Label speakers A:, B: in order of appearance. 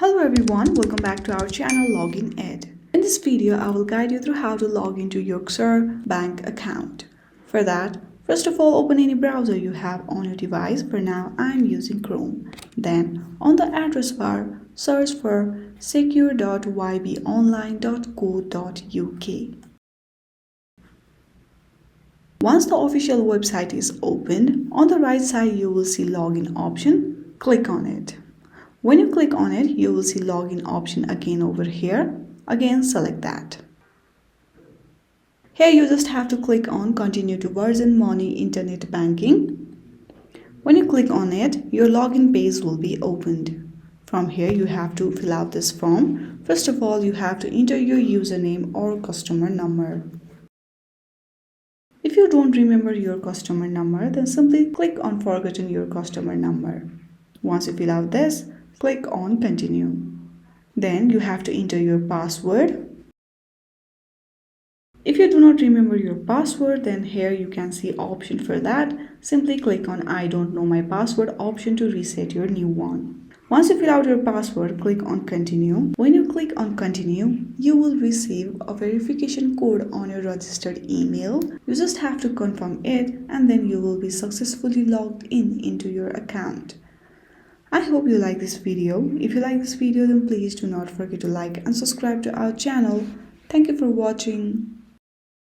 A: Hello everyone, welcome back to our channel Login Ed. In this video, I will guide you through how to log into Yorkshire bank account. For that, first of all, open any browser you have on your device. For now, I am using Chrome. Then, on the address bar, search for secure.ybonline.co.uk. Once the official website is opened, on the right side you will see login option. Click on it. When you click on it, you will see login option again over here. Again, select that. Here you just have to click on continue to Virgin Money Internet Banking. When you click on it, your login page will be opened. From here, you have to fill out this form. First of all, you have to enter your username or customer number. If you don't remember your customer number, then simply click on forgotten your customer number. Once you fill out this, click on continue. Then you have to enter your password. If you do not remember your password, then here you can see option for that. Simply click on I don't know my password option to reset your new one. Once you fill out your password, click on continue. When you click on continue, you will receive a verification code on your registered email. You just have to confirm it and then you will be successfully logged into your account. I hope you like this video. If you like this video, then please do not forget to like and subscribe to our channel. Thank you for watching.